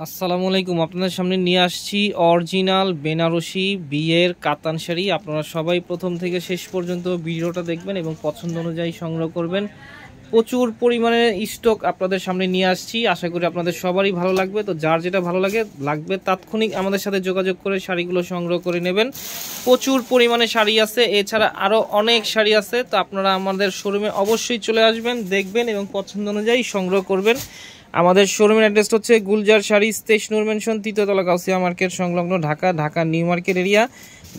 আসসালামু আলাইকুম। আপনাদের সামনে নিয়ে আসছি অরিজিনাল বেনারসি বিয়ের কাতান শাড়ি। আপনারা সবাই প্রথম থেকে শেষ পর্যন্ত ভিডিওটা দেখবেন এবং পছন্দ অনুযায়ী সংগ্রহ করবেন। প্রচুর পরিমাণে স্টক আপনাদের সামনে নিয়ে আসছি, আশা করি আপনাদের সবারই ভালো লাগবে। তো যার যেটা ভালো লাগবে তাৎক্ষণিক আমাদের সাথে যোগাযোগ করে শাড়িগুলো সংগ্রহ করে নেবেন। প্রচুর পরিমাণে শাড়ি আছে, এছাড়া আরও অনেক শাড়ি আছে। তো আপনারা আমাদের শোরুমে অবশ্যই চলে আসবেন, দেখবেন এবং পছন্দ অনুযায়ী সংগ্রহ করবেন। আমাদের শোরুমের অ্যাড্রেস হচ্ছে গুলজার শাড়ি, 23 নূর মেনশন, তৃতীয়তলা, গাউসিয়া মার্কেট সংলগ্ন, Dhaka new market area.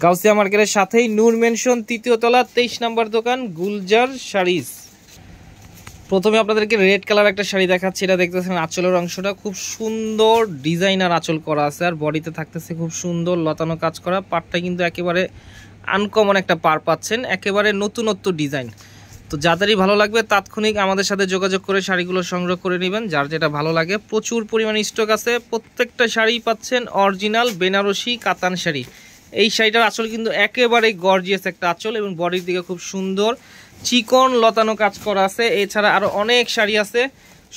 Gausia মার্কেটের সাথেই নূর মেনশন, তৃতীয়তলা, 23 নম্বর দোকান, গুলজার শাড়িজ। প্রথমে আপনাদেরকে রেড কালার একটা শাড়ি দেখাচ্ছি। এটা দেখতেছেন আঁচলের অংশটা খুব সুন্দর ডিজাইনার আঁচল করা আছে, আর বডিতে থাকতেছে খুব সুন্দর লতানো কাজ করা। পাড়টা কিন্তু একেবারে আনকমন একটা পাড় পাচ্ছেন, একেবারে নতুনত্ব ডিজাইন। তো যাদেরই ভালো লাগবে তাৎক্ষণিক আমাদের সাথে যোগাযোগ করে শাড়িগুলো সংগ্রহ করে নেবেন, যার যেটা ভালো লাগে। প্রচুর পরিমাণে স্টক আছে, প্রত্যেকটা শাড়ি পাচ্ছেন অরিজিনাল বেনারসি কাতান শাড়ি। এই শাড়িটার আঁচল কিন্তু একেবারে গর্জিয়াস একটা আঁচল এবং বডির দিকে খুব সুন্দর চিকন লতানো কাজ করা আছে। এছাড়া আরও অনেক শাড়ি আছে,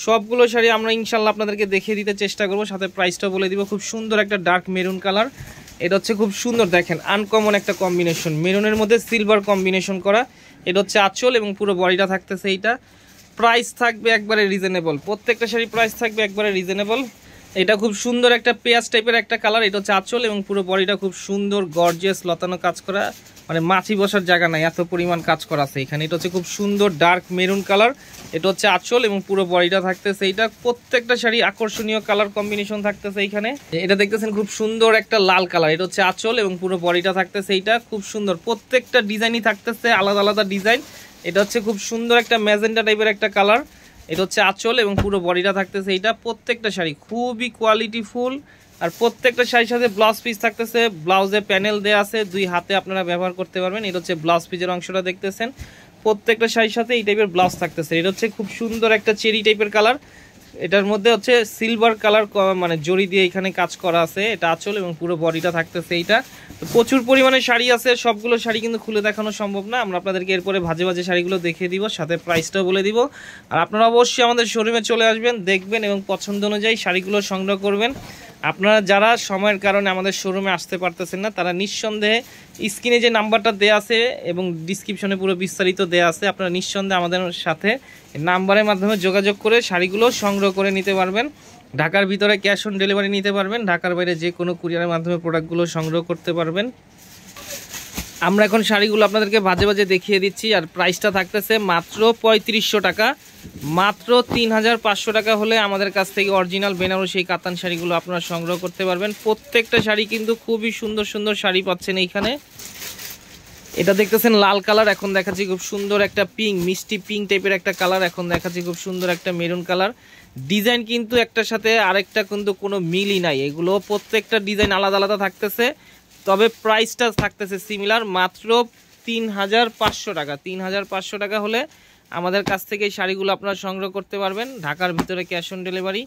সবগুলো শাড়ি আমরা ইনশাল্লাহ আপনাদেরকে দেখিয়ে দিতে চেষ্টা করব, সাথে প্রাইসটা বলে দিব। খুব সুন্দর একটা ডার্ক মেরুন কালার, এটা হচ্ছে খুব সুন্দর, দেখেন আনকমন একটা কম্বিনেশন, মেরুনের মধ্যে সিলভার কম্বিনেশন করা। এটা হচ্ছে আঁচল এবং পুরো বডিটা থাকতেছে এইটা। প্রাইস থাকবে একবারে রিজনেবল, প্রত্যেকটা শাড়ি প্রাইস থাকবে একবারে রিজনেবল। এটা খুব সুন্দর একটা পেঁয়াজ টাইপের একটা কালার, এটা হচ্ছে আঁচল এবং পুরো বডিটা খুব সুন্দর গর্জিয়াস লতানো কাজ করা, মানে মাছি বসার জায়গা নাই, এত পরিমাণ কাজ করা আছে এখানে। এটা হচ্ছে খুব সুন্দর ডার্ক মেরুন কালার, এটা হচ্ছে আঁচল এবং পুরো বডিটা থাকতেছে এইটা। প্রত্যেকটা শাড়ি আকর্ষণীয় কালার কম্বিনেশন থাকতেছে এইখানে। এটা দেখতেছেন খুব সুন্দর একটা লাল কালার, এটা হচ্ছে আঁচল এবং পুরো বডিটা থাকতেছে এইটা। খুব সুন্দর প্রত্যেকটা ডিজাইনই থাকতেছে আলাদা আলাদা ডিজাইন। এটা হচ্ছে খুব সুন্দর একটা ম্যাজেন্টা টাইপের একটা কালার, এটা হচ্ছে আঁচল এবং পুরো বডিটা থাকতেছে এইটা। প্রত্যেকটা শাড়ি খুবই কোয়ালিটিফুল, আর প্রত্যেকটা শাড়ির সাথে ব্লাউজ পিস থাকতেছে, ব্লাউজে প্যানেল দেওয়া আছে, দুই হাতে আপনারা ব্যবহার করতে পারবেন। এটা হচ্ছে ব্লাউজ পিসের অংশটা দেখতেছেন, প্রত্যেকটা শাড়ির সাথে এই টাইপের ব্লাউজ থাকতেছে। এটা হচ্ছে খুব সুন্দর একটা চেরি টাইপের কালার, এটার মধ্যে হচ্ছে সিলভার কালার মানে জড়ি দিয়ে এখানে কাজ করা আছে। এটা আঁচল এবং পুরো বডিটা থাকতেছে এইটা। তো প্রচুর পরিমাণে শাড়ি আছে, সবগুলো শাড়ি কিন্তু খুলে দেখানো সম্ভব না, আমরা আপনাদেরকে এরপরে ভাজে ভাজে শাড়িগুলো দেখিয়ে দিব, সাথে প্রাইসটাও বলে দিব। আর আপনারা অবশ্যই আমাদের শোরুমে চলে আসবেন, দেখবেন এবং পছন্দ অনুযায়ী শাড়িগুলো সংগ্রহ করবেন। আপনারা যারা সময়ের কারণে আমাদের শোরুমে আসতে পারতেছেন না, তারা নিঃসন্দেহে স্ক্রিনে যে নাম্বারটা দেয়া আছে এবং ডিসক্রিপশনে পুরো বিস্তারিত দেয়া আছে, আপনারা নিঃসন্দেহে আমাদের সাথে নাম্বারের মাধ্যমে যোগাযোগ করে শাড়িগুলো সংগ্রহ করে নিতে পারবেন। ঢাকার ভিতরে ক্যাশ অন ডেলিভারি নিতে পারবেন, ঢাকার বাইরে যে কোনো কুরিয়ারের মাধ্যমে প্রোডাক্টগুলো সংগ্রহ করতে পারবেন। আমরা এখন শাড়িগুলো আপনাদেরকে ভাজে ভাজে দেখিয়ে দিচ্ছি, আর প্রাইসটা থাকতেছে মাত্র 3500 টাকা, মাত্র 3500 টাকা হলে আমাদের কাছ থেকে অরিজিনাল বেনারসি কাতান শাড়িগুলো আপনারা সংগ্রহ করতে পারবেন। প্রত্যেকটা শাড়ি কিন্তু খুবই সুন্দর সুন্দর শাড়ি পাচ্ছেন এইখানে। এটা দেখতেছেন লাল কালার, এখন দেখাচ্ছি খুব সুন্দর একটা পিঙ্ক, মিষ্টি পিঙ্ক টাইপের একটা কালার, এখন দেখাচ্ছি খুব সুন্দর একটা মেরুন কালার। ডিজাইন কিন্তু একটার সাথে আরেকটা কিন্তু কোনো মিলই নাই, এগুলো প্রত্যেকটা ডিজাইন আলাদা আলাদা থাকতেছে, তবে প্রাইসটা থাকতেছে সিমিলার, মাত্র 3500 টাকা। 3500 টাকা হলে আমাদের কাছ থেকে এই শাড়িগুলো আপনারা সংগ্রহ করতে পারবেন। ঢাকার ভিতরে ক্যাশ অন ডেলিভারি,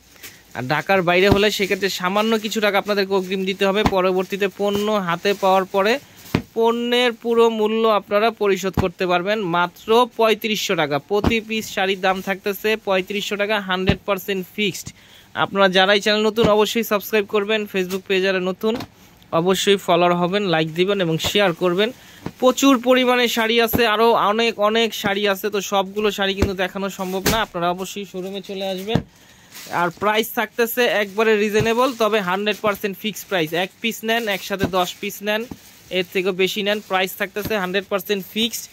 আর ঢাকার বাইরে হলে সেক্ষেত্রে সামান্য কিছু টাকা আপনাদেরকে অগ্রিম দিতে হবে। পরবর্তীতে পণ্য হাতে পাওয়ার পরে পণ্যের পুরো মূল্য আপনারা পরিশোধ করতে পারবেন। মাত্র 3500 টাকা, প্রতি পিস শাড়ির দাম থাকতেছে 3500 টাকা, 100% ফিক্সড। আপনারা যারাই চ্যানেল নতুন অবশ্যই সাবস্ক্রাইব করবেন, ফেসবুক পেজ যারা নতুন অবশ্যই ফলোয়ার হবেন, লাইক দিবেন এবং শেয়ার করবেন। প্রচুর পরিমাণে শাড়ি আছে, আরও অনেক অনেক শাড়ি আছে, তো সবগুলো শাড়ি কিন্তু দেখানো সম্ভব না, আপনারা অবশ্যই শোরুমে চলে আসবেন। আর প্রাইস থাকতেছে একবারে রিজনেবল, তবে 100% ফিক্সড প্রাইস। এক পিস নেন, একসাথে 10 পিস নেন, এর থেকেও বেশি নেন, প্রাইস থাকতেছে 100% ফিক্সড,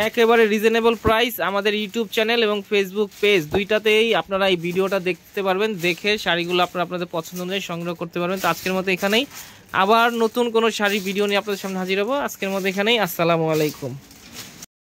একেবারে রিজনেবল প্রাইস। আমাদের ইউটিউব চ্যানেল এবং ফেসবুক পেজ দুইটাতেই আপনারা এই ভিডিওটা দেখতে পারবেন, দেখে শাড়িগুলো আপনারা আপনাদের পছন্দ অনুযায়ী সংগ্রহ করতে পারবেন। তো আজকের মতো এখানেই, আবার নতুন কোনো শাড়ি ভিডিও নিয়ে আপনাদের সামনে হাজির হবো। আজকের মতো এখানেই, আসসালামু আলাইকুম।